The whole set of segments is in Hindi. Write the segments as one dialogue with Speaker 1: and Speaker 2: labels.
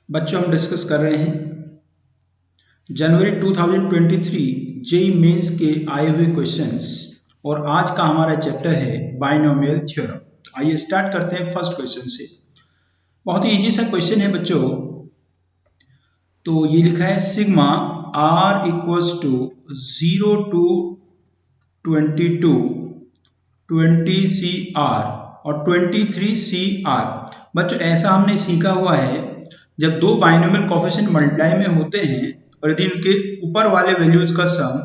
Speaker 1: बच्चों हम डिस्कस कर रहे हैं जनवरी 2023 जेई मेंस के आए हुए क्वेश्चंस और आज का हमारा चैप्टर है बाइनोमियल थ्योरम। आइए स्टार्ट करते हैं फर्स्ट क्वेश्चन से। बहुत ही इजी सा क्वेश्चन है बच्चों। तो ये लिखा है sigma r equals to 0 to 22 20 CR और 23 CR। बच्चों ऐसा हमने सीखा हुआ है जब दो बाइनोमियल कोएफिशिएंट मल्टीप्लाई में होते हैं और यदि उनके ऊपर वाले वैल्यूज का सम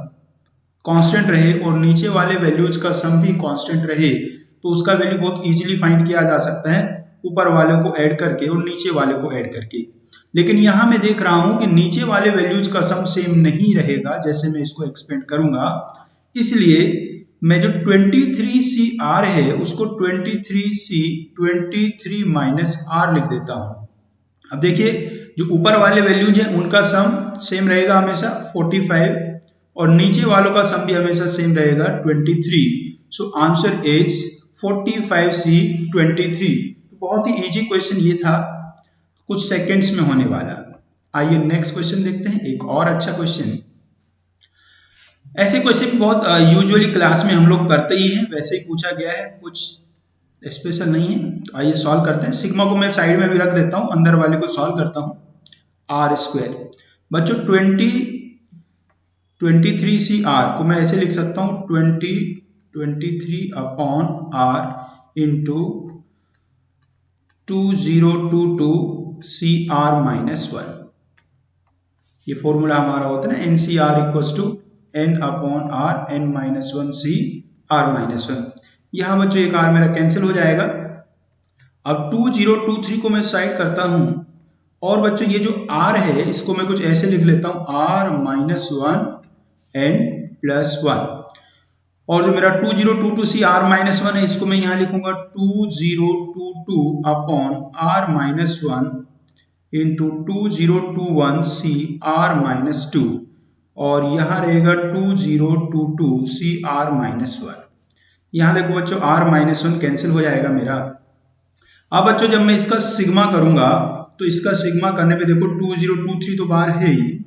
Speaker 1: कांस्टेंट रहे और नीचे वाले वैल्यूज का सम भी कांस्टेंट रहे तो उसका वैल्यू बहुत इजीली फाइंड किया जा सकता है ऊपर वाले को ऐड करके और नीचे वाले को ऐड करके। लेकिन यहाँ मैं देख रहा हूं कि नीचे वाले वैल्यूज का सम सेम नहीं रहेगा, जैसे मैं इसको एक्सपेंड करूंगा। इसलिए मैं जो 23CR है उसको 23 माइनस R लिख देता हूं। अब देखिए जो ऊपर वाले वैल्यूज हैं उनका सम सेम रहेगा हमेशा 45 और नीचे वालों का सम भी हमेशा सेम रहेगा 23। So answer is 45C23। बहुत ही इजी क्वेश्चन ये था, कुछ सेकंड्स में होने वाला। आइए नेक्स्ट क्वेश्चन देखते हैं, एक और अच्छा क्वेश्चन। ऐसे क्वेश्चन बहुत यूजुअली क्लास में हम लोग करते ही हैं, वैसे ही पूछा गया है, कुछ स्पेशल नहीं है। तो आइए सॉल्व करते हैं। सिग्मा को मैं साइड में भी रख देता हूं, अंदर वाले को सॉल्व करता हूं। आर स्क्वायर बच्चों 23CR को मैं ऐसे लिख सकता हूं 23 upon R into 2022 CR minus 1। ये फॉर्मूला हमारा होता है ना, NCR equals to N upon R N minus 1 CR minus 1। यहाँ बच्चों एक R मेरा कैंसिल हो जाएगा। अब 2023 को मैं साइड करता हूं और बच्चों ये जो R है इसको मैं कुछ ऐसे लिख लेता हूं R माइनस 1 N प्लस 1। और जो मेरा 2022 CR माइनस 1 है इसको मैं यहाँ लिखूंगा 2022 upon R minus 1 into 2021 CR minus 2 और यहाँ रहेगा 2022 CR माइनस 1। यहाँ देखो बच्चों R माइनस 1 कैंसिल हो जाएगा मेरा। अब बच्चों जब मैं इसका सिग्मा करूंगा तो इसका सिग्मा करने पे देखो 2023 तो बाहर है ही,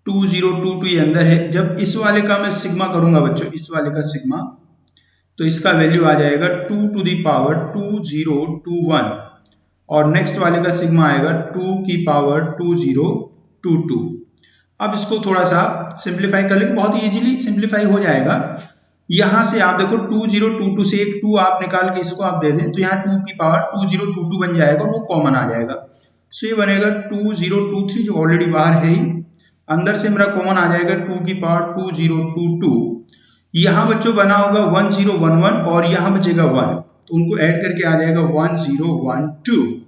Speaker 1: 2022 ये अंदर है। जब इस वाले का मैं सिग्मा करूंगा बच्चों, इस वाले का सिग्मा, तो इसका वैल्यू आ जाएगा 2 to the power 2021 और नेक्स्ट वाले का सिग्मा आएगा 2 की पावर 2022। अब इसको थोड़ा सा सिंप्लीफाई कर लेंगे, बहुत इजीली सिंप्लीफाई हो जाएगा। यहां से आप देखो 2022 से एक 2 आप निकाल के इसको आप दे दें तो यहाँ 2 की पावर 2022 बन जाएगा और वो कॉमन आ जाएगा। सो ये बनेगा 2023 जो ऑलरेडी बाहर है ही, अंदर से मेरा कॉमन आ जाएगा 2 की पावर 2022। यहाँ बच्चों बना होगा 1011 और यहाँ बचेगा 1, तो उनको ऐड करके आ जाएगा 1012।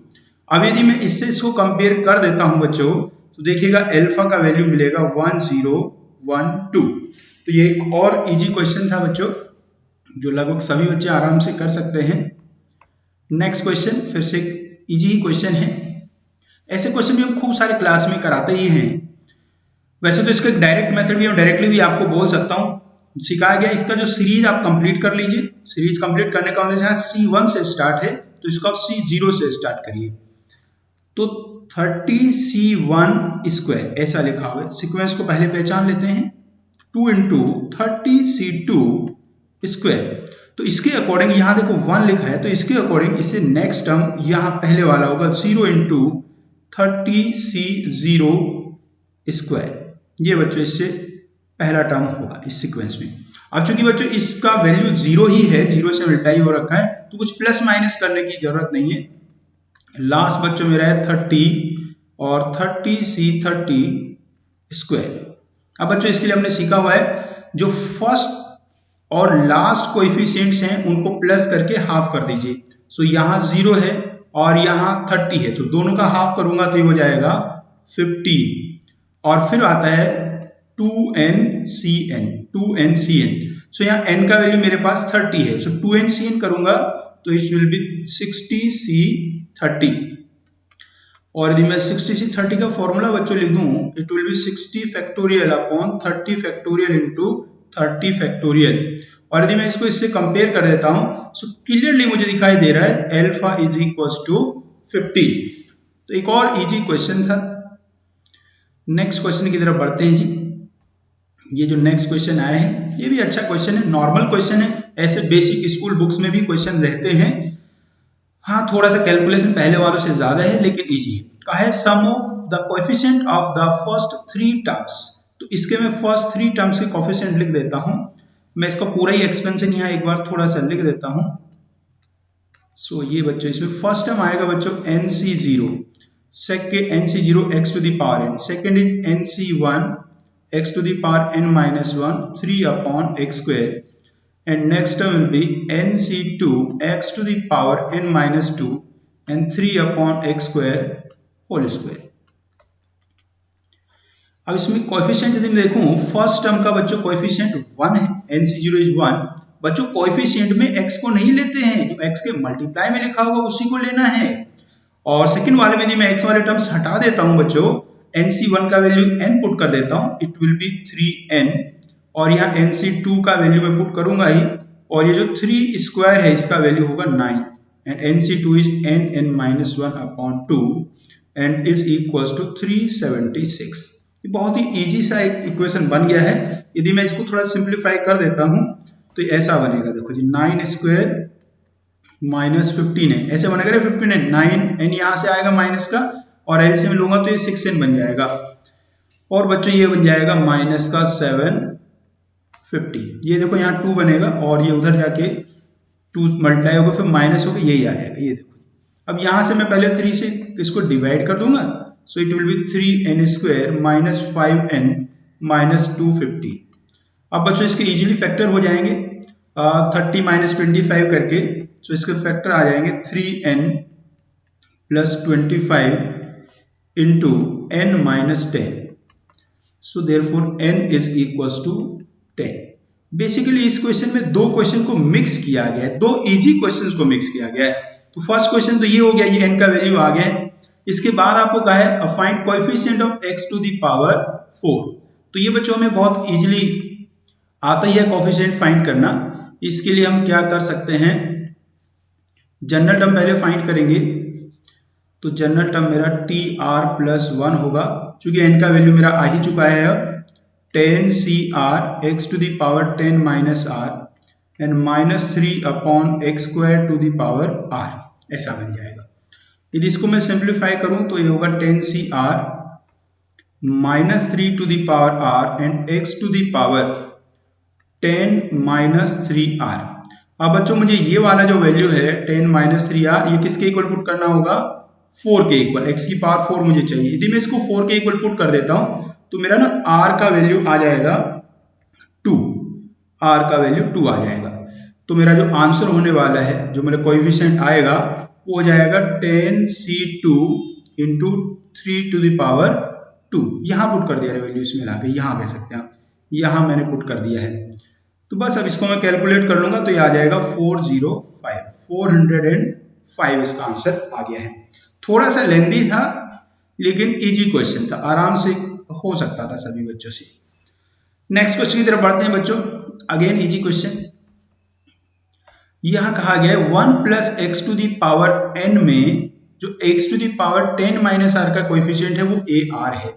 Speaker 1: अब यदि मैं इससे इसको कंपेयर कर देता हूं बच्चों तो देखिएगा अल्फा का वैल्यू मिलेगा 1012। तो ये एक और इजी क्वेश्चन था बच्चों जो लगभग सभी बच्चे आराम से कर सकते हैं। नेक्स्ट क्वेश्चन फिर से इजी ही क्वेश्चन है। ऐसे क्वेश्चन भी हम खूब सारे क्लास में कराते ही हैं। वैसे तो इसका एक डायरेक्ट मेथड भी, हम डायरेक्टली भी आपको बोल सकता हूँ, सिखाया गया। इसका जो सीरीज आप कंप्लीट कर लीजिए। सीरीज कंप्लीट करने का मतलब C1 से स्टार्ट है तो इसको आप C0 से स्टार्ट करिए। तो 30C1 स्क्वायर ऐसा लिखा हुआ है। सीक्वेंस को पहले पहचान लेते हैं, 2 इंटू 30C2 स्क्वायर। तो इसके अकॉर्डिंग यहाँ देखो 1 लिखा है तो इसके अकॉर्डिंग इससे नेक्स्ट टर्म यहाँ पहले वाला होगा 0 इंटू 30C0 स्क्वायर। ये बच्चों इससे पहला टर्म होगा इस सीक्वेंस में। अब चूंकि बच्चों इसका वैल्यू 0 ही है, 0 से मल्टीप्लाई हो रखा है तो कुछ प्लस माइनस करने की जरूरत नहीं है। लास्ट बच्चों मेरा है 30 और 30C30 स्क्वायर। अब बच्चों इसके लिए हमने सीखा हुआ है जो फर्स्ट और लास्ट कोएफिशिएंट्स हैं उनको प्लस करके हाफ कर दीजिए। सो यहाँ 0 है और यहाँ 30 है तो दोनों का हाफ करूंगा तो ये हो जाएगा 15 और फिर आता है 2NCN। सो यहाँ n का वैल्यू मेरे पास 30 है, सो 2NCN करूंगा तो इट विल बी 60C30 और यदि मैं 60C30 का फॉर्मूला बच्चों लिख दूं it will B 60 factorial upon 30 factorial into 30 factorial. और यदि मैं इसको इससे कंपेयर कर देता हूं सो क्लियरली मुझे दिखाई दे रहा है अल्फा इज इक्वल्स टू 50। तो एक और इजी क्वेश्चन था। नेक्स्ट क्वेश्चन की तरफ बढ़ते हैं जी। ये जो नेक्स्ट क्वेश्चन आया है ये भी अच्छा क्वेश्चन है, नॉर्मल क्वेश्चन है, ऐसे बेसिक स्कूल बुक्स में भी क्वेश्चन रहते हैं। हाँ, थोड़ा सा कैलकुलेशन पहले वालों से ज्यादा है लेकिन इजी है। कहा है sum of the coefficient of the first 3 terms. तो इसके मैं फर्स्ट 3 टर्म्स के कोएफिशिएंट लिख देता हूं। मैं इसका पूरा ही एक्सपेंशन यहाँ एक बार थोड़ा सा लिख देता हूं। सो ये बच्चों इसमें फर्स्ट टर्म आएगा बच्चों NC0, second NC0 x to the power n, second is NC1 x to the power n minus 1 3 upon x square, and next term will be NC2 x to the power n minus 2 and 3 upon x square whole square। अब इसमें कोएफिशिएंट यदि मैं देखूं फर्स्ट टर्म का बच्चों कोएफिशिएंट 1 है, NC0 इज 1। बच्चों कोएफिशिएंट में x को नहीं लेते हैं, जो x के मल्टीप्लाई में लिखा होगा उसी को लेना है। और सेकंड वाले में यदि मैं x वाले टर्म्स हटा देता हूं बच्चों, NC1 का वैल्यू n पुट कर देता हूं, इट विल बी 3n, और यहाँ NC2 का वैल्यू मैं पुट करूंगा ही, और ये जो 3 स्क्वायर है इसका वैल्यू होगा 9, एंड NC2 इज n minus 1 upon 2 and is equals to 376। ये बहुत ही इजी सा एक इक्वेशन बन गया है। यदि मैं इसको थोड़ा सिंप्लीफाई कर देता हूं तो ऐसा बनेगा, देखो जी 9 स्क्वायर माइनस 15 है, ऐसे बनेगा 15 है, 9n यहाँ से आएगा माइनस का, और एलसीएम लूंगा तो ये 6n बन जाएगा, और बच्चों ये बन जाएगा माइनस का 750। ये देखो यहाँ 2 बनेगा और ये उधर जाके 2 मल्टीप्लाई होगा फिर माइनस होगा, यही आ जाएगा। ये देखो अब यहाँ से मैं पहले 3 से इसको डिवाइड कर दूंगा, so it will B 3n square minus 5n minus 250। अब बच्चों इसके इजीली फैक्टर हो जाएंगे 30 माइनस 25 करके, सो इसके फैक्टर आ जाएंगे 3n plus 25 into n minus 10, so therefore n is equals to 10। Basically इस क्वेश्चन में दो क्वेश्चन को मिक्स किया गया है, दो इजी क्वेश्चंस को मिक्स किया गया है। तो फर्स्ट क्वेश्चन तो ये हो गया, ये n का वैल्यू आ गया है। इसके बाद आपको कहा है find coefficient of x to the power 4। तो ये बच्चों हमें बहुत इजीली आता ही है कोएफिशिएंट फाइंड करना। इसके लिए हम क्या कर सकते हैं, जनरल टर्म पहले फाइंड करेंगे। तो जनरल टर्म मेरा TR प्लस 1 होगा, चूंकि n का वैल्यू मेरा आ ही चुका है अब, 10CR x to the power 10 minus r and minus 3 upon x square to the power r, ऐसा बन जाएगा। यदि इसको मैं सिंप्लीफाई करूं तो ये होगा 10CR minus 3 to the power r and x to the power 10 minus 3r। अब बच्चों मुझे ये वाला जो वैल्यू है 10 माइनस 3r, ये किसके इक्वल पुट करना होगा, 4 के इक्वल, x की पावर 4 मुझे चाहिए। यदि मैं इसको 4 के इक्वल पुट कर देता हूं तो मेरा ना r का वैल्यू आ जाएगा 2, r का वैल्यू 2 आ जाएगा। तो मेरा जो आंसर होने वाला है, जो मेरा कोएफिशिएंट आएगा वो हो जाएगा 10C2 into 3 to the power 2। यहां पुट कर दिया वैल्यू, इसमें लाके यहां कह सकते हैं आप, यहां मैंने पुट कर दिया है। तो बस अब इसको मैं कैलकुलेट कर लूंगा तो ये आ जाएगा 405 इसका आंसर आ गया है। थोड़ा सा लेंदी था लेकिन इजी क्वेश्चन था, आराम से हो सकता था सभी बच्चों से। नेक्स्ट क्वेश्चन की तरफ बढ़ते हैं बच्चों, अगेन इजी क्वेश्चन। यहां कहा गया है 1 plus x to the power n में जो x to the power 10 minus r का कोएफिशिएंट है वो AR है।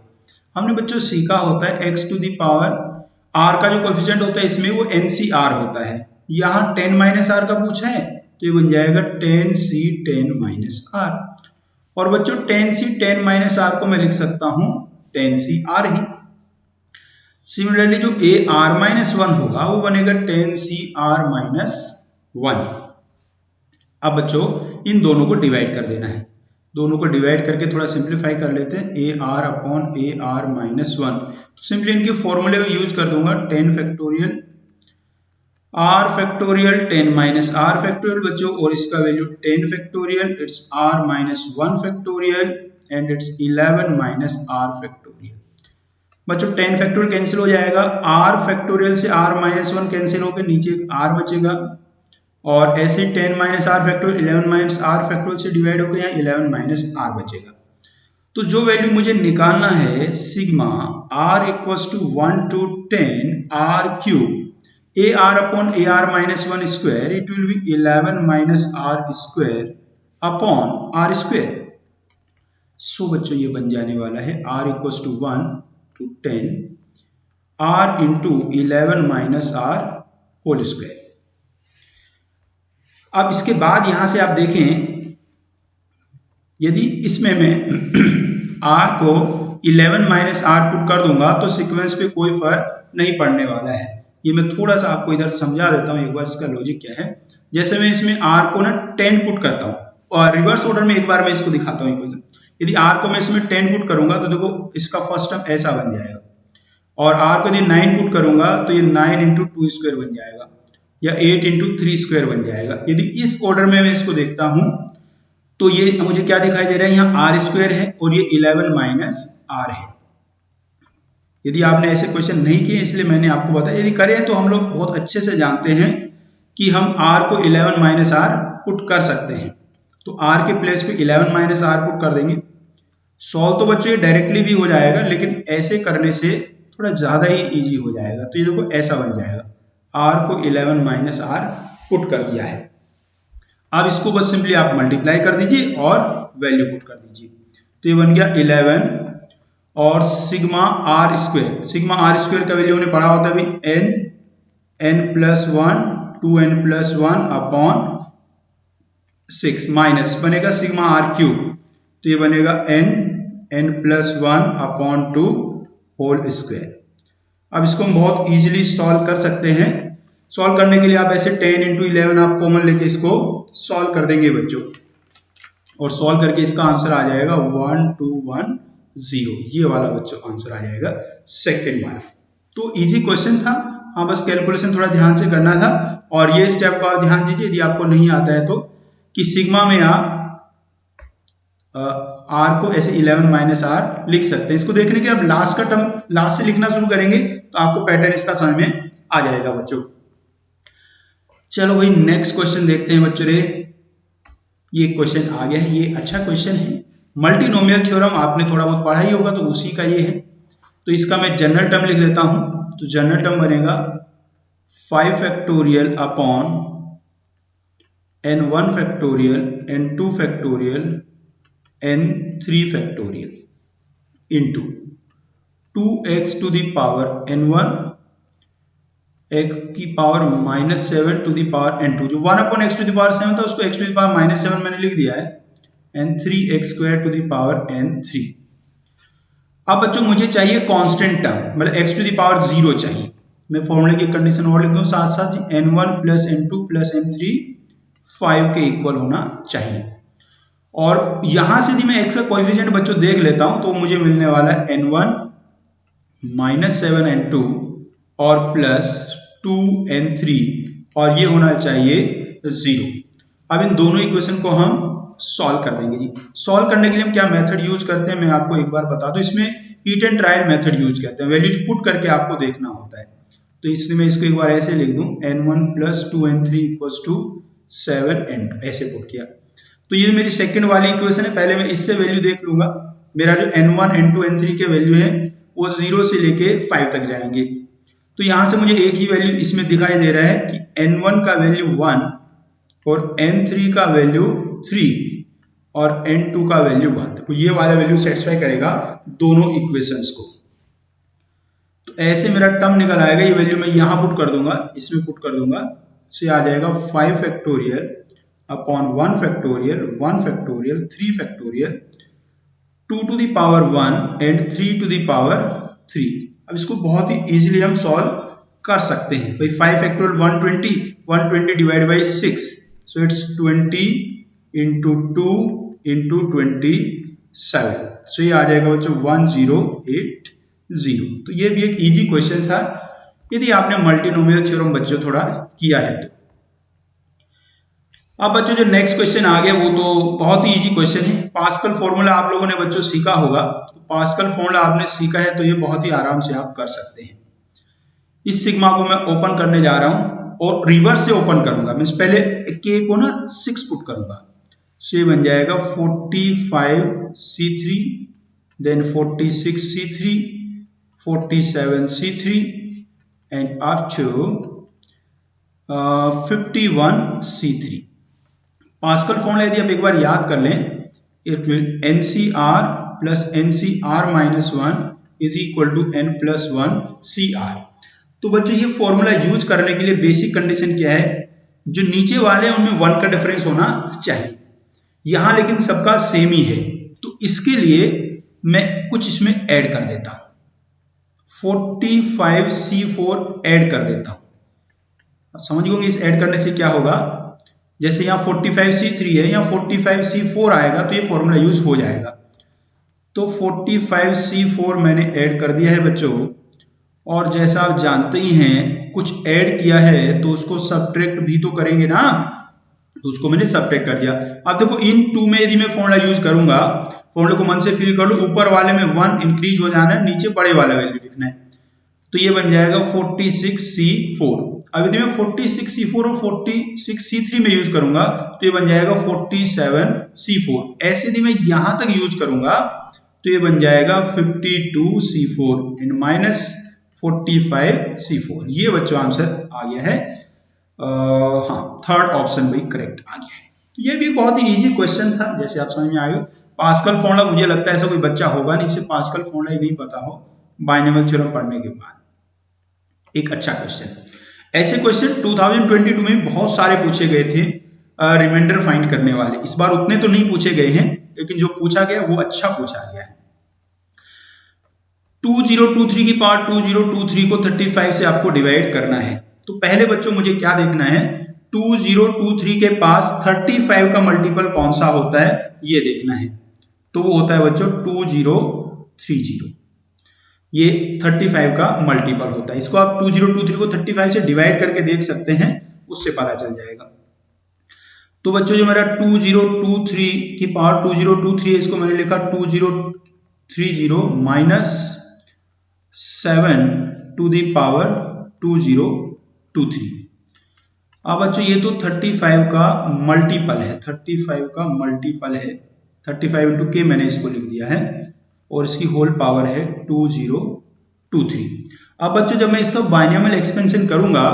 Speaker 1: हमने बच्चों सीखा होता है x to the power r का जो कोएफिशिएंट होता है इसमें वो NCR होता है। यहाँ 10 माइनस r का पूछा है तो ये बन जाएगा 10C 10 माइनस r, और बच्चों 10C 10 माइनस r को मैं लिख सकता हूं 10CR ही। सिमिलरली जो AR माइनस 1 होगा वो बनेगा 10CR माइनस 1। अब बच्चों इन दोनों को डिवाइड कर देना है, दोनों को डिवाइड करके थोड़ा सिंप्लीफाई कर लेते हैं, AR अपॉन AR माइनस 1। तो सिंपली इनके फॉर्मूले में यूज कर दूंगा 10 factorial R factorial 10 minus R factorial बच्चों, और इसका value 10 factorial, it's R minus 1 factorial and it's 11 minus R factorial. बच्चों 10 फैक्टोरियल कैंसिल हो जाएगा, R फैक्टोरियल से R माइनस 1 कैंसिल होकर नीचे एक R बचेगा, और ऐसे 10 minus R factorial 11 minus R factorial से डिवाइड होकर यहाँ 11 माइनस R बचेगा। तो जो वैल्यू मुझे निकालना है sigma R equals to 1 to 10 R cube AR upon AR minus 1 square, it will be 11 minus R square upon R square। So बच्चों ये बन जाने वाला है r equals to 1 to 10 r into 11 minus r whole square. अब इसके बाद यहां से आप देखें, यदि इसमें मैं r को 11 माइनस r पुट कर दूंगा तो सीक्वेंस पे कोई फर्क नहीं पड़ने वाला है। ये मैं थोड़ा सा आपको इधर समझा देता हूँ एक बार, इसका लॉजिक क्या है। जैसे मैं इसमें r को ना 10 पुट करता हूँ और रिवर्स ऑर्डर में एक बार मैं इसको दिखाता हूँ इक्वेशन। यदि r को मैं इसमें 10 पुट करूंगा तो देखो इसका फर्स्ट टर्म ऐसा बन जाएगा, और r को यदि 9 पुट करूंगा तो ये 9 इंटू 2 स्क्वायर बन जाएगा, या 8 इंटू 3 स्क्वायर बन जाएगा। यदि इस ऑर्डर में मैं इसको देखता हूं तो ये मुझे क्या दिखाई दे रहा है, यहाँ r स्क्वायर है और ये 11 माइनस r है। यदि आपने ऐसे क्वेश्चन नहीं किए इसलिए मैंने आपको बताया, यदि करें तो हम लोग बहुत अच्छे से जानते हैं कि हम r को 11 माइनस r पुट कर सकते हैं। तो r के प्लेस पे 11 माइनस r पुट कर देंगे। सॉल्व तो बच्चों ये डायरेक्टली भी हो जाएगा, लेकिन ऐसे करने से थोड़ा ज्यादा ही इजी हो जाएगा। तो ये देखो ऐसा बन जाएगा, r को 11 माइनस r पुट कर दिया है। अब इसको बस सिंपली आप मल्टीप्लाई कर दीजिए और वैल्यू पुट कर दीजिए, तो ये बन गया 11 और sigma R square. Sigma R square का वैल्यू हमने पढ़ा होता है अभी n plus 1 2n plus 1 upon 6 minus बनेगा सिग्मा आर क्यूब, तो ये बनेगा n plus 1 upon 2 whole square. अब इसको हम बहुत इजीली सॉल्व कर सकते हैं। सॉल्व करने के लिए आप ऐसे 10 इंटू 11 आप कॉमन लेके इसको सॉल्व कर देंगे बच्चों, और सॉल्व करके इसका आंसर आ जाएगा 1210। ये वाला बच्चों आंसर आ जाएगा सेकंड वाला। तो इजी क्वेश्चन था, हाँ बस कैलकुलेशन थोड़ा ध्यान से करना था। और ये स्टेप का और ध्यान दीजिए यदि आपको नहीं आता है तो, कि सिग्मा में आप r को ऐसे 11 माइनस r लिख सकते हैं। इसको देखने के लिए आप लास्ट का टर्म लास्ट से लिखना शुरू करेंगे तो आपको पैटर्न इसका समझ में आ जाएगा बच्चों। चलो भाई नेक्स्ट क्वेश्चन देखते हैं बच्चों रे। ये क्वेश्चन आ गया है, ये अच्छा क्वेश्चन है। मल्टीनोमियल थ्योरम आपने थोड़ा बहुत पढ़ा ही होगा, तो उसी का ये है। तो इसका मैं जनरल टर्म लिख देता हूं, तो जनरल टर्म बनेगा 5 factorial upon n1 factorial n2 factorial n3 factorial into 2x to the power n1 x की power -7 to the power n2। जो 1 upon x to the power 7 था उसको x टू द पावर -7 मैंने लिख दिया है, n3x square to the power n3। अब बच्चों मुझे चाहिए कांस्टेंट टर्म, मतलब x टू द पावर 0 चाहिए। मैं फॉर्मूले की कंडीशन और लिख दूं साथ साथ, n1 plus n2 plus n3 5 के इक्वल होना चाहिए। और यहां से यदि मैं x का कोएफिशिएंट बच्चों देख लेता हूं तो मुझे मिलने वाला है n1 -7n2 और प्लस 2n3, और ये होना चाहिए 0। अब इन दोनों इक्वेशन को हम सॉल्व कर देंगे जी। सॉल्व करने के लिए हम क्या मेथड यूज करते हैं मैं आपको एक बार बता दूं। इसमें heat and trial method use करते हैं, वैल्यूज पुट करके आपको देखना होता है। तो इसलिए मैं इसको एक बार ऐसे लिख दूं, n1 plus 2n3 equals to 7n2, ऐसे पुट किया। तो ये मेरी सेकंड वाली इक्वेशन है। पहले मैं इससे वैल्यू देख लूंगा। मेरा जो n1 n2 n3 के वैल्यू है वो 0 से लेके 5 तक जाएंगे। तो यहां से मुझे एक ही वैल्यू इसमें दिखाई दे रहा है कि n1 का वैल्यू 1 और n3 का वैल्यू 3 और n2 का वैल्यू 1। तो ये वाला वैल्यू सेटिस्फाई करेगा दोनों इक्वेशंस को। तो ऐसे मेरा टर्म निकल आएगा, ये वैल्यू मैं यहां पुट कर दूंगा, इसमें पुट कर दूंगा, तो ये आ जाएगा 5 factorial upon 1 factorial 1 factorial 3 factorial 2 to the power 1 and 3 to the power 3। अब इसको बहुत ही इजीली हम सॉल्व कर सकते हैं भाई। 5 factorial 120 divide by 6, so it's 20 into 2 into 27, सो ये आ जाएगा बच्चों 1080। तो ये भी एक इजी क्वेश्चन था यदि आपने मल्टीनोमियल थ्योरम बच्चों थोड़ा किया है तो। अब बच्चों जो नेक्स्ट क्वेश्चन आ गया वो तो बहुत ही इजी क्वेश्चन है। पास्कल फॉर्मूला आप लोगों ने बच्चों सीखा होगा, तो पास्कल फॉर्मूला आपने सीखा है तो ये बहुत ही आराम से आप कर सकते हैं। इस सिग्मा को मैं ओपन करने जा रहा हूं और रिवर्स से ओपन करूंगा। मैं पहले k को ना 6 पुट करूंगा, सो ये बन जाएगा 45c3, then 46c3, 47c3 and up to 51c3। Pascal formula यदि आप एक बार याद कर लें, it will NCR plus NCR minus 1 is equal to N plus 1 CR। तो बच्चों ये फॉर्मूला यूज करने के लिए बेसिक कंडीशन क्या है, जो नीचे वाले हैं उनमें 1 का डिफरेंस होना चाहिए, यहां लेकिन सबका सेम ही है, तो इसके लिए मैं कुछ इसमें ऐड कर देता हूं, 45C4 ऐड कर देता हूं। समझ गए इस ऐड करने से क्या होगा, जैसे यहाँ 45C3 है, यहाँ 45C4 आएगा तो ये फॉर्मूला यूज हो जाएगा। तो 45C4 मैंने ऐड कर दिया है बच्चों, और जैसा आप जानते ही हैं कुछ ऐड किया है तो उसको सब्ट्रैक्ट भी तो करेंगे ना, तो उसको मैंने सब्ट्रैक्ट कर दिया। अब देखो इन 2 में यदि मैं फॉर्मूला यूज करूंगा, फॉर्मूले को मन से फील कर लो, ऊपर वाले में 1 इंक्रीज हो जाना है, नीचे बड़े वाला वैल्यू लिखना है, तो ये बन जाएगा 46C4। अब यदि मैं 46C4 और 46C3 में यूज करूंगा तो ये बन जाएगा 47C4। ऐसे यदि मैं यहां तक यूज करूंगा तो ये बन जाएगा 52C4 एंड माइनस 45C4। ये बच्चों आंसर आ गया है, हाँ थर्ड ऑप्शन भाई करेक्ट आ गया है। तो ये भी बहुत ही इजी क्वेश्चन था, जैसे आप समझ में आए हो। पास्कल फॉर्मूला मुझे लगता है ऐसा कोई बच्चा होगा नहीं जिसे पास्कल फॉर्मूला ही नहीं पता हो बाइनोमियल थ्योरम पढ़ने के बाद। एक अच्छा क्वेश्चन। ऐसे क्वेश्चन 2022 में बहुत सारे पूछे गए थे रिमाइंडर फाइंड करने वाले, इस बार उतने तो नहीं पूछे गए हैं, लेकिन जो पूछा गया वो अच्छा पूछा गया है। 2023 की पावर 2023 को 35 से आपको डिवाइड करना है, तो पहले बच्चों मुझे क्या देखना है, 2023 के पास 35 का मल्टीपल कौन सा होता है ये देखना है। तो वो होता है बच्चों 2030, ये 35 का मल्टीपल होता है। इसको आप 2023 को 35 से डिवाइड करके देख सकते हैं, उससे पता चल जाएगा। तो बच्चों जो मेरा 2023 की पावर 2023 है, इसको मैंने लिखा 2030 माइनस 7 टू दी पावर 2023। अब बच्चों ये तो 35 का मल्टीपल है, 35 का मल्टीपल है, 35 इंटू के मैंने इसको लिख दिया है, और इसकी होल पावर है 2023। अब बच्चों जब मैं इसका बाइनोमियल एक्सपेंशन करूंगा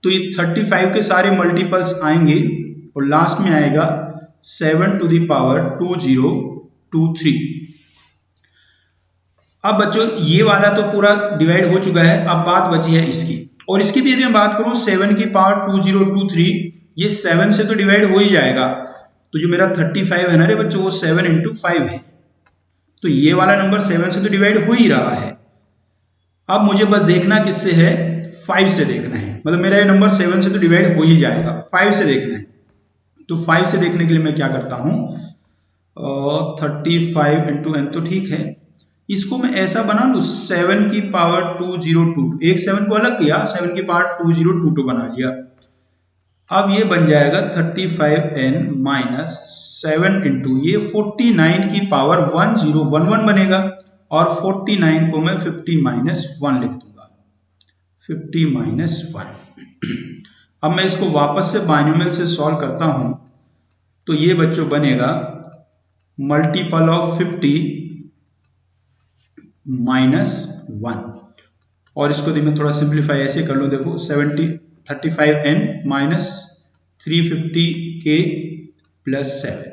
Speaker 1: तो ये 35 के सारे मल्टीपल्स आएंगे और लास्ट में आएगा 7 टू दी पावर 2023। अब बच्चों ये वाला तो पूरा डिवाइड हो चुका है, अब बात बची है इसकी, और इसकी भी यदि मैं बात करूं 7 की पावर 2023, ये 7 से तो डिवाइड हो ही जाएगा, तो जो मेरा 35 है ना रे बच्चों वो 7 इंटू 5 है, तो ये वाला नंबर 7 से तो डिवाइड हो ही रहा है। अब मुझे बस देखना किससे है, 5 से देखना है, मतलब मेरा ये नंबर 7 से तो डिवाइड हो ही जाएगा, 5 से देखना है। तो 5 से देखने के लिए मैं क्या करता हूं, 35 इंटू एन तो ठीक है, इसको मैं ऐसा बना लूं 7 की पावर 2022, एक 7 को अलग किया, 7 की पावर 2022 बना लिया। अब ये बन जाएगा 35n माइनस 7 इंटू ये 49 की पावर 1011 बनेगा, और 49 को मैं 50 माइनस 1 लिख दूंगा, 50 माइनस 1। अब मैं इसको वापस से बाइनोमियल से सॉल्व करता हूं, तो ये बच्चों बनेगा मल्टीपल ऑफ 50 माइनस 1, और इसको मैं थोड़ा सिंप्लीफाई ऐसे कर लूं, देखो 35n माइनस 350k प्लस 7,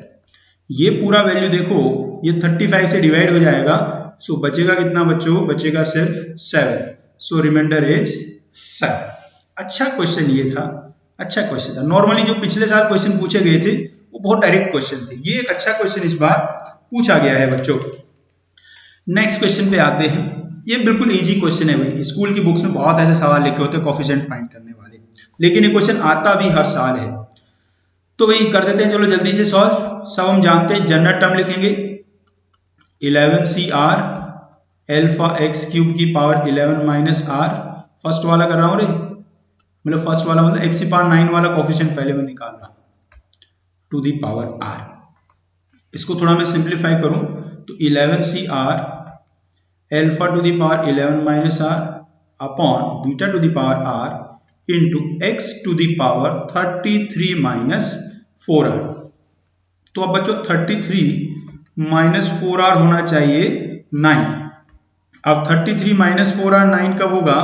Speaker 1: ये पूरा वैल्यू देखो ये 35 से डिवाइड हो जाएगा, सो बचेगा कितना बच्चों, बचेगा सिर्फ 7, सो रिमाइंडर इज 7। अच्छा क्वेश्चन ये था, अच्छा क्वेश्चन था। नॉर्मली जो पिछले साल क्वेश्चन पूछे गए थे वो बहुत डायरेक्ट क्वेश्चन थे, ये एक अच्छा क्वेश्चन इस बार पूछा गया है बच्चों। नेक्स्ट क्वेश्चन पे आते हैं, ये बिल्कुल इजी क्वेश्चन है भाई, स्कूल की बुक्स में बहुत ऐसे सवाल लिखे होते हैं कोफिशिएंट फाइंड करने वाले, लेकिन ये क्वेश्चन आता भी हर साल है। तो भाई कर देते हैं, चलो जल्दी से सॉल्व। सब हम जानते हैं, जनरल टर्म लिखेंगे 11CR अल्फा x क्यूब की पावर 11 माइनस r, फर्स्ट वाला कर रहा हूं रे, मतलब फर्स्ट वाला मतलब x की पावर 9 वाला कोफिशिएंट पहले मैं निकाल रहा हूं, टू दी पावर r। इसको थोड़ा मैं सिंप्लीफाई करूं तो 11CR alpha to the power 11 minus r अपॉन beta to the power r into x to the power 33 minus 4r। तो अब बच्चों 33 माइनस 4r होना चाहिए 9। अब 33 माइनस 4r 9 कब होगा,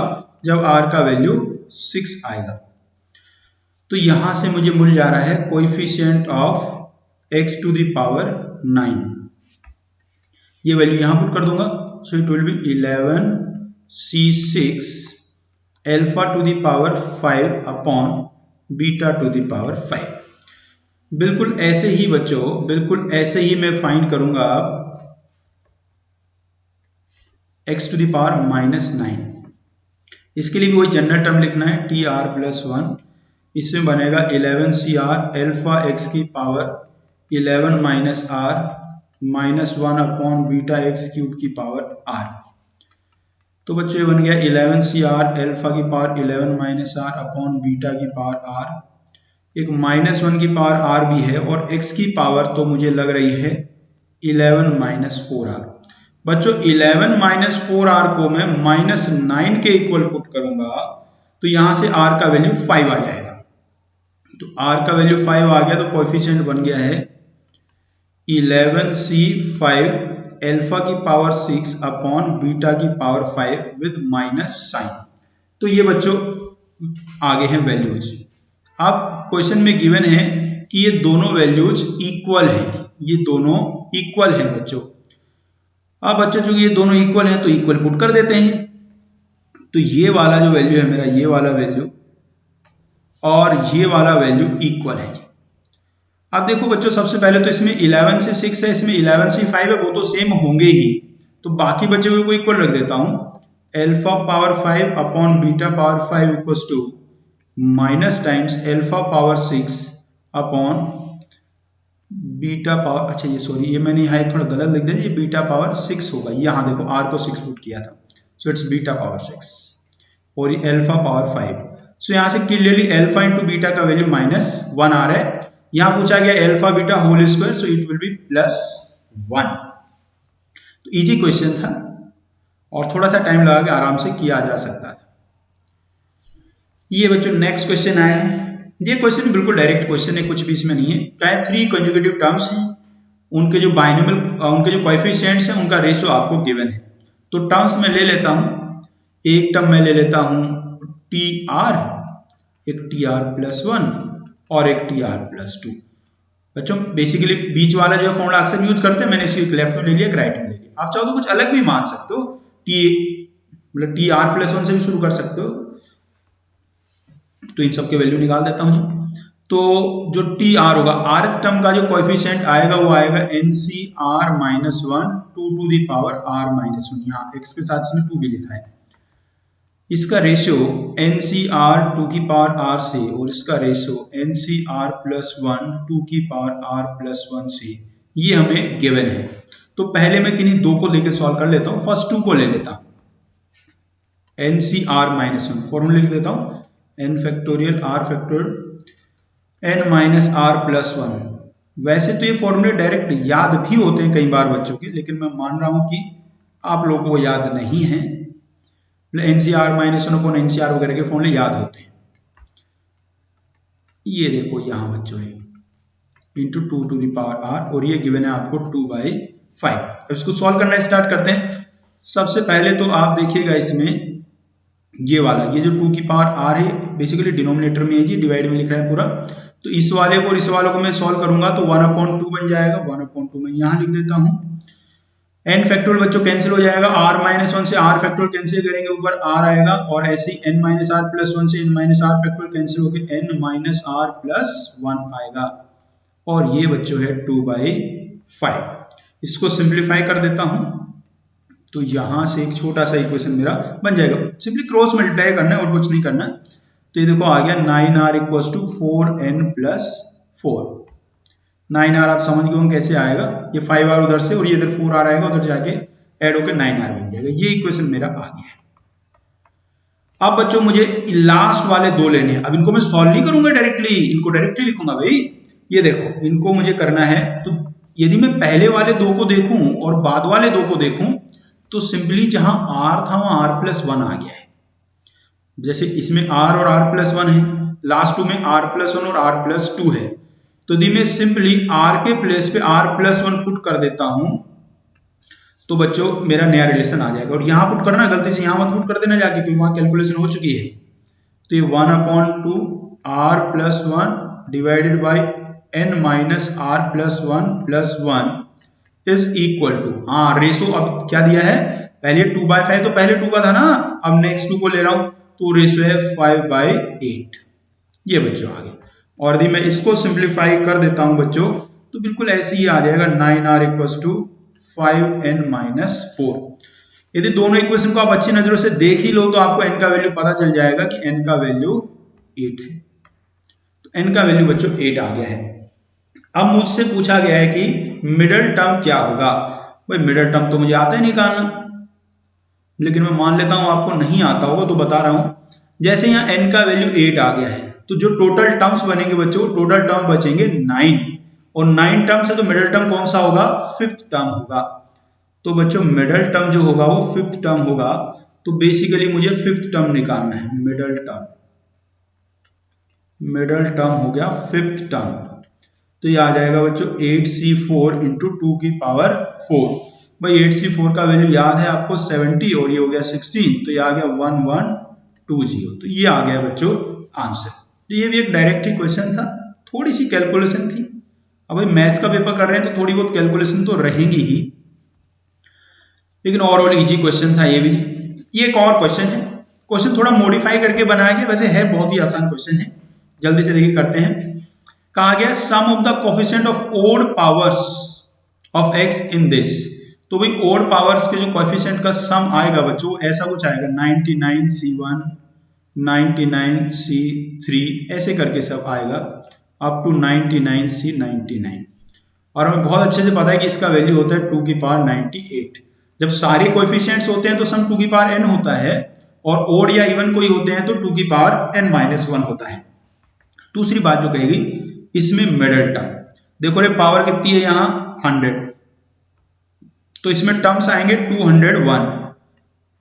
Speaker 1: जब r का वैल्यू 6 आएगा। तो यहां से मुझे मिल जा रहा है coefficient of x to the power 9, ये वैल्यू यहां पुट कर दूंगा। So it will be 11c6 alpha to the power 5 upon beta to the power 5। बिल्कुल ऐसे ही बच्चों, बिल्कुल ऐसे ही मैं फाइंड करूंगा x टू द पावर -9। इसके लिए भी वही जनरल टर्म लिखना है tr+1। इसमें बनेगा 11cr अल्फा x की power 11 minus r minus 1 upon beta x cube की पावर r। तो बच्चों ये बन गया 11cr अल्फा की पावर 11 माइनस r अपॉन बीटा की पावर r। एक -1 की पावर r भी है और x की पावर तो मुझे लग रही है 11 माइनस 4r। बच्चों 11 माइनस 4r को मैं -9 के इक्वल पुट करूंगा तो यहां से r का वैल्यू 5 आ जाएगा। तो r का वैल्यू 5 आ गया तो कोएफिशिएंट बन गया है 11c5 अल्फा की पावर 6 अपॉन बीटा की पावर 5 विद माइनस साइन। तो ये बच्चों आगे हैं वैल्यूज। अब क्वेश्चन में गिवन है कि ये दोनों वैल्यूज इक्वल हैं, ये दोनों इक्वल हैं बच्चों। अब बच्चों चूंकि ये दोनों इक्वल हैं तो इक्वल पुट कर देते हैं। तो ये वाला जो वैल्यू है मेरा, ये वाला वैल्यू और ये वाला वैल्यू इक्वल है। अब देखो बच्चों सबसे पहले तो इसमें 11 से 6 है, इसमें 11 से 5 है, वो तो सेम होंगे ही। तो बाकी बचे हुए को इक्वल रख देता हूं। Alpha power 5 upon beta power 5 equals to minus times alpha power 6 upon beta power, अच्छा ये सॉरी ये मैंने यहाँ थोड़ा गलत लिख दिया, ये बीटा पावर 6 होगा। यहाँ देखो r को 6 पुट किया था, सो इट्स बीटा पावर 6 और ये अल्फा पावर 5। सो यहाँ से क्लियरली अल्फा इंटू बीटा का वैल्यू -1 आ रहा है। यहां पूछा गया alpha beta whole square, so it will be +1। तो इजी क्वेश्चन था और थोड़ा सा टाइम लगा के आराम से किया जा सकता है। ये बच्चों नेक्स्ट क्वेश्चन आया है। ये क्वेश्चन बिल्कुल डायरेक्ट क्वेश्चन है, कुछ भी इसमें नहीं है। चाहे 3 कंजुगेटिव टर्म्स हैं, उनके जो बाइनोमियल उनके जो कोएफिशिएंट्स हैं उनका रेशियो आपको गिवन है। तो टर्म्स में ले लेता हूं, एक टर्म में ले लेता हूं tr, एक tr+1 और एक tr+2। बच्चों बेसिकली बीच वाला जो फॉर्मूला अक्सर यूज करते हैं, मैंने इसको एक लेफ्ट में ले लिया, एक राइट में ले लिया। आप चाहो तो कुछ अलग भी मान सकते हो, मतलब tr+1 से भी शुरू कर सकते हो। तो इन सब के वैल्यू निकाल देता हूं। तो जो tr होगा, rth टर्म का जो कोएफिशिएंट आएगा वो आएगा ncr-1 2 to the power r-1। यहाँ x के साथ इसमें 2 भी लिखा है। इसका रेशियो NCR 2 की पावर r से और इसका रेशियो NCR+1 2 की पावर r+1 से, ये हमें गिवन है। तो पहले मैं किन्हीं दो को लेकर सॉल्व कर लेता हूं। फर्स्ट 2 को ले लेता हूं, NCR-1 फॉर्मूला लिख देता हूं, n factorial r factorial n-r+1। वैसे तो ये फॉर्मूले डायरेक्ट याद भी होते हैं कई बार बच्चों के, लेकिन मैं मान रहा हूं कि आप लोगों को याद नहीं है। NCR-1 अपॉन NCR वगैरह के फॉर्मूले याद होते हैं। ये देखो यहां बच्चों है into 2 to the power r और ये गिवन है आपको 2/5। इसको सॉल्व करना स्टार्ट करते हैं। सबसे पहले तो आप देखिएगा इसमें ये वाला, ये जो 2 की पावर r है बेसिकली डिनोमिनेटर में है जी, डिवाइड में लिख रहा है पूरा। तो इस वाले को और इस वाले को मैं सॉल्व करूंगा तो 1/2 बन जाएगा। 1/2 मैं यहां लिख देता हूं। n फैक्टोरियल बच्चों कैंसिल हो जाएगा, r-1 से r फैक्टोरियल कैंसिल करेंगे, ऊपर r आएगा और ऐसे ही n-r+1 से n-r फैक्टोरियल कैंसिल होकर n-r+1 आएगा और ये बच्चों है 2/5। इसको सिंप्लीफाई कर देता हूं तो यहां से एक छोटा सा इक्वेशन मेरा बन जाएगा। सिंपली क्रॉस मल्टीप्लाई करना है और कुछ नहीं करना। तो ये देखो आ गया 9r = 4n+4। 9r आप समझ गए कैसे आएगा, ये 5r उधर से और ये इधर 4r आएगा, उधर जाके ऐड होकर 9r बन जाएगा। ये इक्वेशन मेरा आ गया है। अब बच्चों मुझे लास्ट वाले दो लेने हैं। अब इनको मैं सॉल्व नहीं करूंगा डायरेक्टली, इनको डायरेक्टली लिखूंगा भाई। ये देखो इनको मुझे करना है, तो यदि मैं पहले वाले दो को देखूं और बाद वाले दो को देखूं तो सिंपली जहां r था वहां r+1 आ गया है। जैसे इसमें r और r+1 है, लास्ट टू में r+1 और r+2 है। तो यदि मैं सिंपली r के प्लेस पे r+1 पुट कर देता हूं तो बच्चों मेरा नया रिलेशन आ जाएगा। और यहां पुट करना, गलती से यहां मत पुट कर देना जाके, क्योंकि वहां कैलकुलेशन हो चुकी है। तो ये 1/2 r+1 divided by n-r+1 + 1 is equal to, हाँ रेशो अब क्या दिया है, पहले 2/5 तो पहले 2 का था ना, अब नेक्स्ट 2 को ले रहा हूं तो रेशो है 5/8। ये बच्चों आ गया। और यदि मैं इसको सिंप्लीफाई कर देता हूं बच्चों तो बिल्कुल ऐसे ही आ जाएगा 9r इक्वल टू 5n-4। यदि दोनों इक्वेशन को आप अच्छी नजरों से देख ही लो तो आपको n का वैल्यू पता चल जाएगा कि n का वैल्यू 8 है। तो n का वैल्यू बच्चों 8 आ गया है। अब मुझसे पूछा गया है कि मिडल टर्म क्या होगा। भाई मिडल टर्म तो मुझे आता ही निकालना, लेकिन मैं मान लेता हूं आपको नहीं आता होगा तो बता रहा हूं। जैसे यहाँ n का वैल्यू 8 आ गया है तो जो टोटल टर्म्स बनेंगे बच्चों, टोटल टर्म बचेंगे 9, और 9 टर्म से तो मिडल टर्म कौन सा होगा, 5th टर्म होगा। तो बच्चों मिडल टर्म जो होगा वो 5th टर्म होगा। तो बेसिकली मुझे 5th टर्म निकालना है, मिडल टर्म। मिडल टर्म हो गया 5th टर्म, तो ये आ जाएगा बच्चों 8c4 इंटू 2 की पावर 4। भाई 8c4 का वैल्यू याद है आपको 70 और ये हो गया 16, तो ये आ गया 1120। तो ये आ गया बच्चों आंसर। तो ये भी एक डायरेक्ट ही क्वेश्चन था, थोड़ी सी कैलकुलेशन थी। अब भाई मैथ्स का पेपर कर रहे हैं तो थोड़ी बहुत कैलकुलेशन तो रहेंगी ही, लेकिन ओवरऑल इजी क्वेश्चन था ये भी। ये एक और क्वेश्चन है, क्वेश्चन थोड़ा मॉडिफाई करके बनाया गया, वैसे है बहुत ही आसान क्वेश्चन है। जल्दी से देखिए करते हैं। कहा गया sum of the coefficient of odd powers of x in this. तो भाई ओड पावर्स के जो कोफिशिएंट का सम आएगा बच्चों ऐसा कुछ आएगा 99c1 99c3 ऐसे करके सब आएगा अप टू 99c99। और हमें बहुत अच्छे से पता है कि इसका वैल्यू होता है 2 की पावर 98। जब सारे कोएफिशिएंट्स होते हैं तो सम 2 की पावर n होता है, और ओड या इवन कोई होते हैं तो 2 की पावर n-1 होता है। दूसरी बात जो कहेगी इसमें मिडल टर्म देखो रे, पावर कितनी है यहाँ 100, तो इसमें टर्म्स आएंगे 201,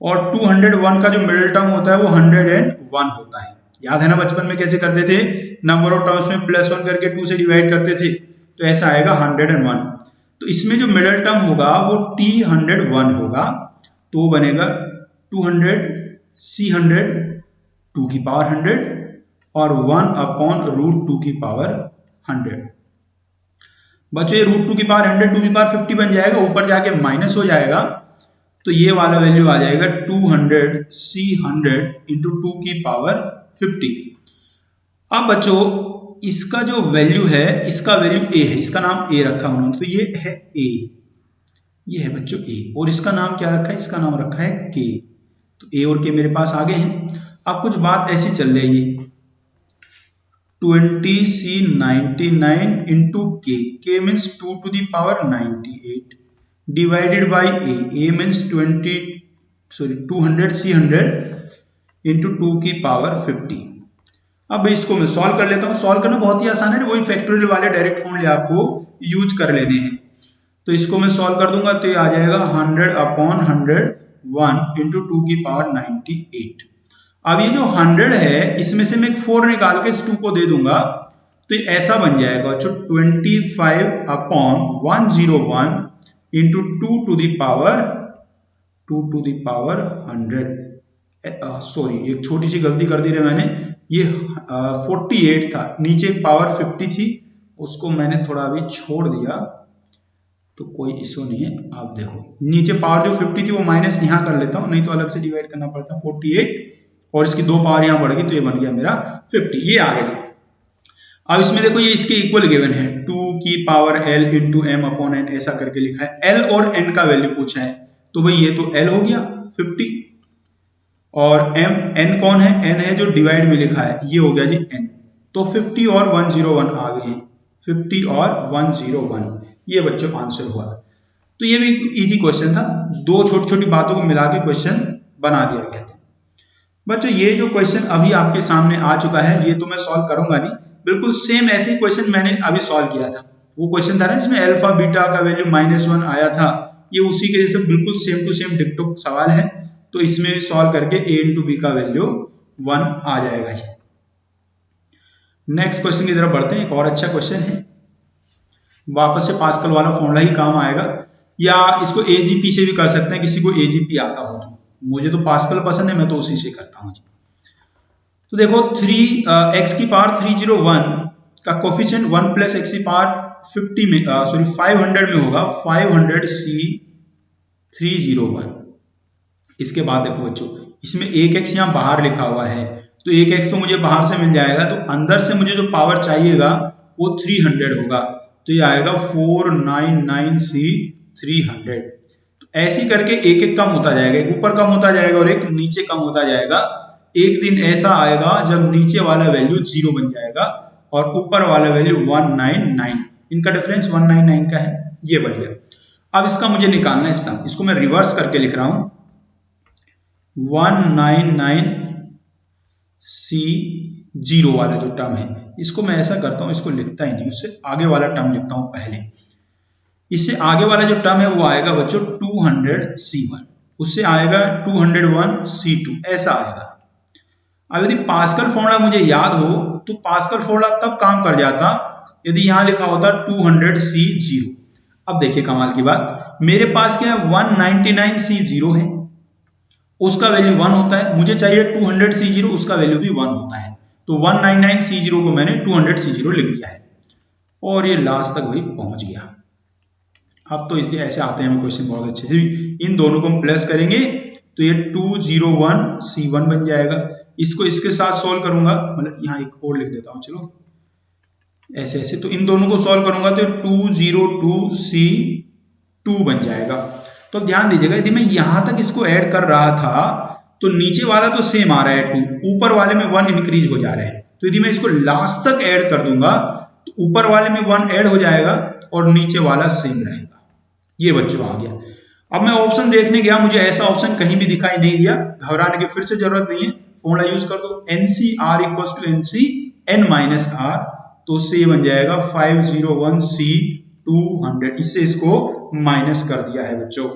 Speaker 1: और 201 का जो मिडल टर्म होता है वो 101 होता है। याद है ना बचपन में कैसे करते थे, नंबर ऑफ टर्म्स में +1 करके 2 से डिवाइड करते थे, तो ऐसा आएगा 101। तो इसमें जो मिडल टर्म होगा वो t101 होगा, तो वो बनेगा 200 c100 2 की पावर 100 और 1/√2 की पावर 100। बच्चों ये √2 की पावर 100 2 की पावर 50 बन जाएगा, ऊपर जाके माइनस हो जाएगा, तो ये वाला वैल्यू आ जाएगा 200 c100 इंटू 2 की पावर 50। अब बच्चों इसका जो वैल्यू है, इसका वैल्यू a है, इसका नाम a रखा उन्होंने, तो ये है a, ये है बच्चों a, और इसका नाम क्या रखा है, इसका नाम रखा है k। तो a और k मेरे पास आ गए हैं। अब कुछ बात ऐसी चल रही है 20c99 into k means 2 to the power 98 divided by a means 200 c100 into 2 की पावर 50। अब इसको मैं सॉल्व कर लेता हूँ। सॉल्व करना बहुत ही आसान है, वही फैक्टोरियल वाले डायरेक्ट फॉर्मूले आपको यूज कर लेने हैं। तो इसको मैं सॉल्व कर दूंगा तो ये आ जाएगा 100/101 इंटू 2 की पावर 98। अब ये जो 100 है इसमें से मैं एक 4 निकाल के इस 2 को दे दूंगा, तो ये ऐसा बन जाएगा जो 25/101 into 2 to the power 100। Sorry एक छोटी सी गलती कर दी रे मैंने, ये 48 था, नीचे एक पावर 50 थी, उसको मैंने थोड़ा अभी छोड़ दिया, तो कोई इशू नहीं है। आप देखो नीचे पावर जो 50 थी वो माइनस यहाँ कर लेता हूँ, नहीं तो अलग से डिवाइड करना पड़ता। 48 और इसकी 2 पावर यहाँ बढ़ गई तो ये बन गया मेरा 50, ये आ गया। अब इसमें देखो ये इसके इक्वल गिवन है 2 की पावर l इंटू m/n ऐसा करके लिखा है। l और n का वैल्यू पूछा है, तो भाई ये तो l हो गया 50, और n कौन है, n है जो डिवाइड में लिखा है, ये हो गया जी n। तो 50 और 101 आ गए हैं, 50 और 101, ये बच्चों आंसर हुआ। तो ये भी इजी क्वेश्चन था, दो छोटी छोटी बातों को मिला के क्वेश्चन बना दिया गया था। बच्चों ये जो क्वेश्चन अभी आपके सामने आ चुका है ये तो मैं सॉल्व करूंगा नहीं, बिल्कुल सेम ऐसे ही क्वेश्चन मैंने अभी सॉल्व किया था। वो क्वेश्चन था ना जिसमें अल्फा बीटा का वैल्यू -1 आया था, ये उसी के जैसे बिल्कुल सेम टू सेम डिक्टो सवाल है। तो इसमें भी सॉल्व करके a इंटू बी का वैल्यू 1 आ जाएगा जी। नेक्स्ट क्वेश्चन की तरफ बढ़ते हैं। एक और अच्छा क्वेश्चन है, वापस से पास्कल वाला फॉर्मूला ही काम आएगा, या इसको एजीपी से भी कर सकते हैं, किसी को एजीपी आता हो तो। मुझे तो पास्कल पसंद है, मैं तो उसी से करता हूं जी। तो देखो 3x की पावर 301 का कोफिशिएंट 1 + x की पावर 50 में सॉरी 500 में होगा 500C301। इसके बाद देखो बच्चों, इसमें एक एक्स यहाँ बाहर लिखा हुआ है, तो एक एक्स तो मुझे बाहर से मिल जाएगा, तो अंदर से मुझे जो पावर चाहिएगा वो 300 होगा, तो ये आएगा 499C300। तो ऐसी करके एक एक कम होता जाएगा, एक ऊपर कम होता जाएगा और एक नीचे कम होता जाएगा। एक दिन ऐसा आएगा जब नीचे वाला वैल्यू 0 बन जाएगा और ऊपर वाला वैल्यू 199, इनका डिफरेंस 199 का है, ये बढ़ गया। अब इसका मुझे निकालना है सम, इसको मैं रिवर्स करके लिख रहा हूं। 199C0 वाला जो टर्म है, इसको मैं ऐसा करता हूं, इसको लिखता ही नहीं, उससे आगे वाला टर्म लिखता हूं पहले। इससे आगे वाला जो टर्म है वो आएगा बच्चों 200C1, उससे आएगा 201C2, ऐसा आएगा। अब यदि पास्कल फॉर्मूला मुझे याद हो तो पास्कल फॉर्मूला तब काम कर जाता यदि यहां लिखा होता 200C0। अब देखिए कमाल की बात, मेरे पास क्या है 199C0 है, उसका वैल्यू 1 होता है, मुझे चाहिए 200C0, उसका वैल्यू भी 1 होता है, तो 199C0 को मैंने 200C0 लिख दिया है और ये लास्ट तक वही पहुंच गया। अब तो इसलिए ऐसे आते हैं क्वेश्चन बहुत अच्छे से, इन दोनों को हम प्लस करेंगे तो ये 201C1 बन जाएगा। इसको इसके साथ सॉल्व करूंगा, मतलब यहाँ एक और लिख देता हूं, चलो ऐसे ऐसे, तो इन दोनों को सॉल्व करूंगा तो 202C2 बन जाएगा। तो ध्यान दीजिएगा, यदि मैं यहां तक इसको ऐड कर रहा था तो नीचे वाला तो सेम आ रहा है 2, ऊपर वाले में 1 इंक्रीज हो जा रहा है, तो यदि मैं इसको लास्ट तक ऐड कर दूंगा तो ऊपर वाले में 1 ऐड हो जाएगा और नीचे वाला सेम रहेगा। ये बच्चों आ गया। अब मैं ऑप्शन देखने गया, मुझे ऐसा ऑप्शन कहीं भी दिखाई नहीं दिया, घबराने की फिर से जरूरत नहीं है, फॉर्मूला यूज कर दो, NCR = NC(n-R), तो से बन जाएगा 501C200, इससे इसको माइनस कर दिया है बच्चों।